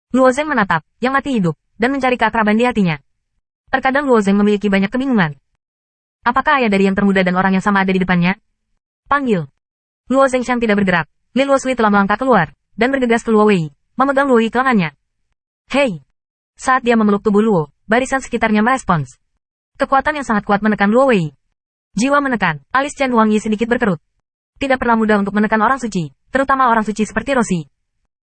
Luo Zeng menatap, yang mati hidup, dan mencari keakraban di hatinya. Terkadang Luo Zeng memiliki banyak kebingungan. Apakah ayah dari yang termuda dan orang yang sama ada di depannya? Panggil. Luo Zeng tidak bergerak. Li Luosui telah melangkah keluar, dan bergegas ke Luo Wei, memegang Luo Yi ke lengannya. Hei! Saat dia memeluk tubuh Luo, barisan sekitarnya merespons. Kekuatan yang sangat kuat menekan Luo Wei. Jiwa menekan, alis Chen Huangyi sedikit berkerut. Tidak pernah mudah untuk menekan orang suci, terutama orang suci seperti Roshi.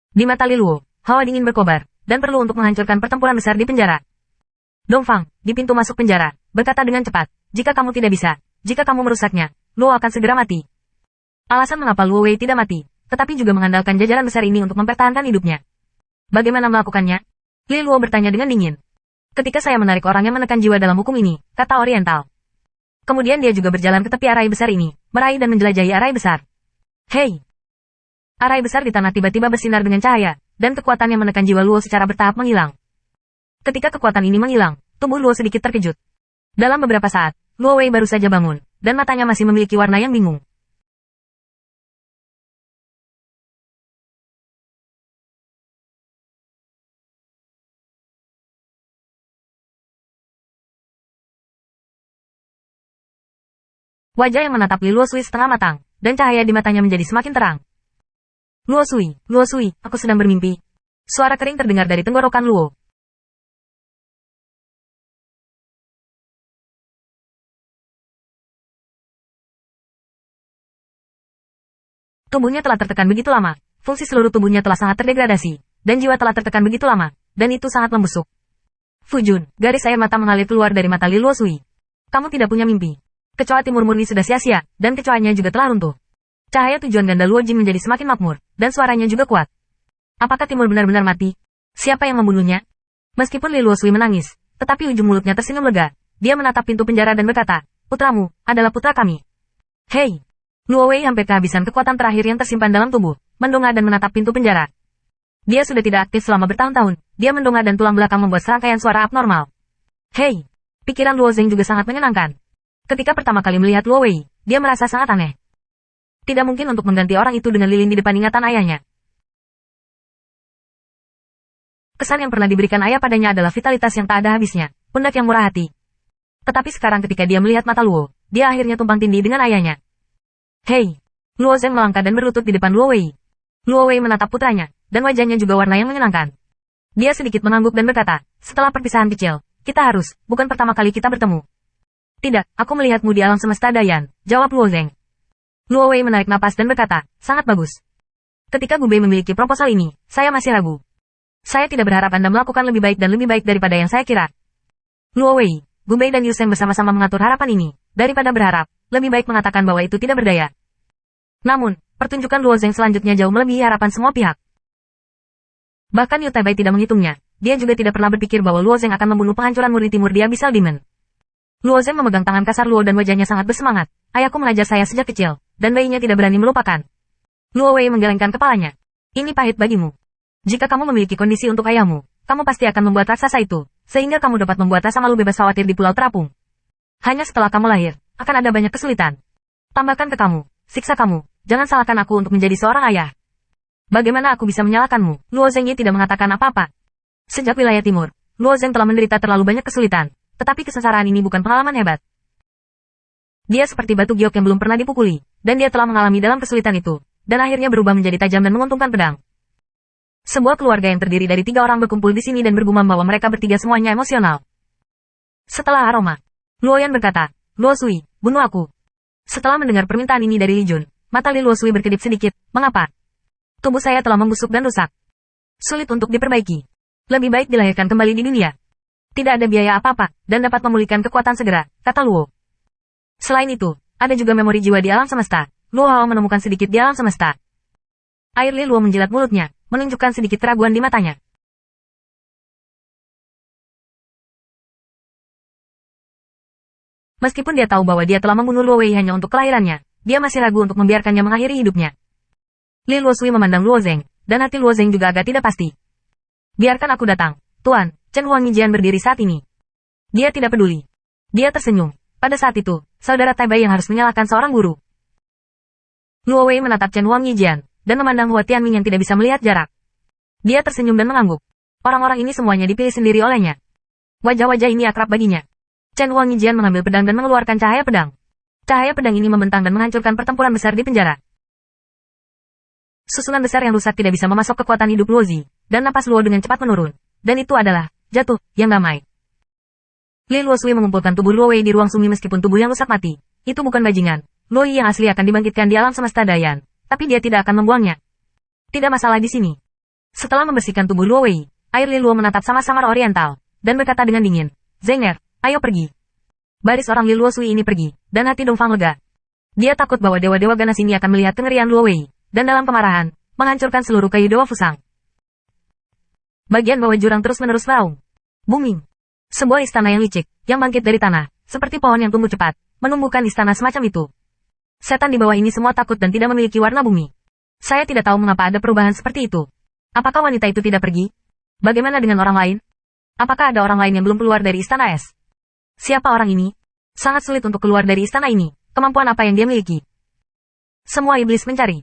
Di mata Li Luo, hawa dingin berkobar, dan perlu untuk menghancurkan pertempuran besar di penjara. Dongfang, di pintu masuk penjara, berkata dengan cepat, jika kamu tidak bisa, jika kamu merusaknya, Luo akan segera mati. Alasan mengapa Luo Wei tidak mati, tetapi juga mengandalkan jajaran besar ini untuk mempertahankan hidupnya. Bagaimana melakukannya? Li Luo bertanya dengan dingin. Ketika saya menarik orang yang menekan jiwa dalam hukum ini, kata Oriental. Kemudian dia juga berjalan ke tepi arai besar ini, meraih dan menjelajahi arai besar. Hei! Arai besar di tanah tiba-tiba bersinar dengan cahaya, dan kekuatan yang menekan jiwa Luo secara bertahap menghilang. Ketika kekuatan ini menghilang, tubuh Luo sedikit terkejut. Dalam beberapa saat, Luo Wei baru saja bangun, dan matanya masih memiliki warna yang bingung. Wajah yang menatap Li Luosui setengah matang, dan cahaya di matanya menjadi semakin terang. Luosui, aku sedang bermimpi. Suara kering terdengar dari tenggorokan Luo. Tubuhnya telah tertekan begitu lama, fungsi seluruh tubuhnya telah sangat terdegradasi, dan jiwa telah tertekan begitu lama, dan itu sangat membusuk. Fujun, garis air mata mengalir keluar dari mata Li Luosui. Kamu tidak punya mimpi. Kecoa timur murni sudah sia-sia, dan kecoanya juga telah runtuh. Cahaya tujuan ganda Luo Jin menjadi semakin makmur, dan suaranya juga kuat. Apakah timur benar-benar mati? Siapa yang membunuhnya? Meskipun Li Luosui menangis, tetapi ujung mulutnya tersenyum lega. Dia menatap pintu penjara dan berkata, putramu, adalah putra kami. Hei! Luo Wei hampir kehabisan kekuatan terakhir yang tersimpan dalam tubuh, mendongak dan menatap pintu penjara. Dia sudah tidak aktif selama bertahun-tahun, dia mendongak dan tulang belakang membuat serangkaian suara abnormal. Hei! Pikiran Luo Zeng juga sangat menyenangkan. Ketika pertama kali melihat Luo Wei, dia merasa sangat aneh. Tidak mungkin untuk mengganti orang itu dengan lilin di depan ingatan ayahnya. Kesan yang pernah diberikan ayah padanya adalah vitalitas yang tak ada habisnya, pundak yang murah hati. Tetapi sekarang ketika dia melihat mata Luo, dia akhirnya tumpang tindih dengan ayahnya. Hei! Luo Zeng melangkah dan berlutut di depan Luo Wei. Luo Wei menatap putranya, dan wajahnya juga warna yang menyenangkan. Dia sedikit mengangguk dan berkata, setelah perpisahan kecil, kita harus, bukan pertama kali kita bertemu. Tidak, aku melihatmu di alam semesta Dayan, jawab Luo Zeng. Luo Wei menarik napas dan berkata, sangat bagus. Ketika Gubei memiliki proposal ini, saya masih ragu. Saya tidak berharap Anda melakukan lebih baik dan lebih baik daripada yang saya kira. Luo Wei, Gubei dan Yu Seng bersama-sama mengatur harapan ini, daripada berharap, lebih baik mengatakan bahwa itu tidak berdaya. Namun, pertunjukan Luo Zeng selanjutnya jauh melebihi harapan semua pihak. Bahkan Yu Taibai tidak menghitungnya, dia juga tidak pernah berpikir bahwa Luo Zeng akan membunuh penghancuran murni timur di Abyssal Demon. Luo Zeng memegang tangan kasar Luo dan wajahnya sangat bersemangat. Ayahku mengajar saya sejak kecil, dan bayinya tidak berani melupakan. Luo Wei menggelengkan kepalanya. Ini pahit bagimu. Jika kamu memiliki kondisi untuk ayahmu, kamu pasti akan membuat raksasa itu, sehingga kamu dapat membuat rasa malu bebas khawatir di pulau terapung. Hanya setelah kamu lahir, akan ada banyak kesulitan. Tambahkan ke kamu, siksa kamu, jangan salahkan aku untuk menjadi seorang ayah. Bagaimana aku bisa menyalahkanmu? Luo Zeng tidak mengatakan apa-apa. Sejak wilayah timur, Luo Zeng telah menderita terlalu banyak kesulitan. Tetapi kesengsaraan ini bukan pengalaman hebat. Dia seperti batu giok yang belum pernah dipukuli, dan dia telah mengalami dalam kesulitan itu, dan akhirnya berubah menjadi tajam dan menguntungkan pedang. Sebuah keluarga yang terdiri dari 3 orang berkumpul di sini dan bergumam bahwa mereka bertiga semuanya emosional. Setelah aroma, Luo Yan berkata, Luo Sui, bunuh aku. Setelah mendengar permintaan ini dari Li Jun, mata Li Luo Sui berkedip sedikit, mengapa? Tubuh saya telah membusuk dan rusak. Sulit untuk diperbaiki. Lebih baik dilahirkan kembali di dunia. Tidak ada biaya apa-apa, dan dapat memulihkan kekuatan segera, kata Luo. Selain itu, ada juga memori jiwa di alam semesta. Luo Hao menemukan sedikit di alam semesta. Air Li Luo menjilat mulutnya, menunjukkan sedikit keraguan di matanya. Meskipun dia tahu bahwa dia telah membunuh Luo Wei hanya untuk kelahirannya, dia masih ragu untuk membiarkannya mengakhiri hidupnya. Li Luosui memandang Luo Zeng, dan hati Luo Zeng juga agak tidak pasti. Biarkan aku datang, Tuan. Chen Huangyijian berdiri saat ini. Dia tidak peduli. Dia tersenyum. Pada saat itu, saudara Taibai yang harus menyalahkan seorang guru. Luo Wei menatap Chen Huangyijian, dan memandang Hua Tianming yang tidak bisa melihat jarak. Dia tersenyum dan mengangguk. Orang-orang ini semuanya dipilih sendiri olehnya. Wajah-wajah ini akrab baginya. Chen Huangjian mengambil pedang dan mengeluarkan cahaya pedang. Cahaya pedang ini membentang dan menghancurkan pertempuran besar di penjara. Susunan besar yang rusak tidak bisa memasok kekuatan hidup Luozi, dan napas Luo dengan cepat menurun. Dan itu adalah jatuh yang damai. Li Luosui mengumpulkan tubuh Luo Wei di ruang sungi meskipun tubuh yang rusak mati. Itu bukan bajingan. Luo Yi yang asli akan dibangkitkan di alam semesta Dayan, tapi dia tidak akan membuangnya. Tidak masalah di sini. Setelah membersihkan tubuh Luo Wei, air Li Luo menatap samar-samar oriental, dan berkata dengan dingin, Zenger, ayo pergi. Baris orang Li Luosui ini pergi, dan hati Dongfang lega. Dia takut bahwa dewa-dewa ganas ini akan melihat kengerian Luo Wei, dan dalam kemarahan, menghancurkan seluruh kayu dewa Fusang. Bagian bawah jurang terus-menerus meraung. Booming. Sebuah istana yang licik, yang bangkit dari tanah, seperti pohon yang tumbuh cepat, menumbuhkan istana semacam itu. Setan di bawah ini semua takut dan tidak memiliki warna bumi. Saya tidak tahu mengapa ada perubahan seperti itu. Apakah wanita itu tidak pergi? Bagaimana dengan orang lain? Apakah ada orang lain yang belum keluar dari istana es? Siapa orang ini? Sangat sulit untuk keluar dari istana ini. Kemampuan apa yang dia miliki? Semua iblis mencari.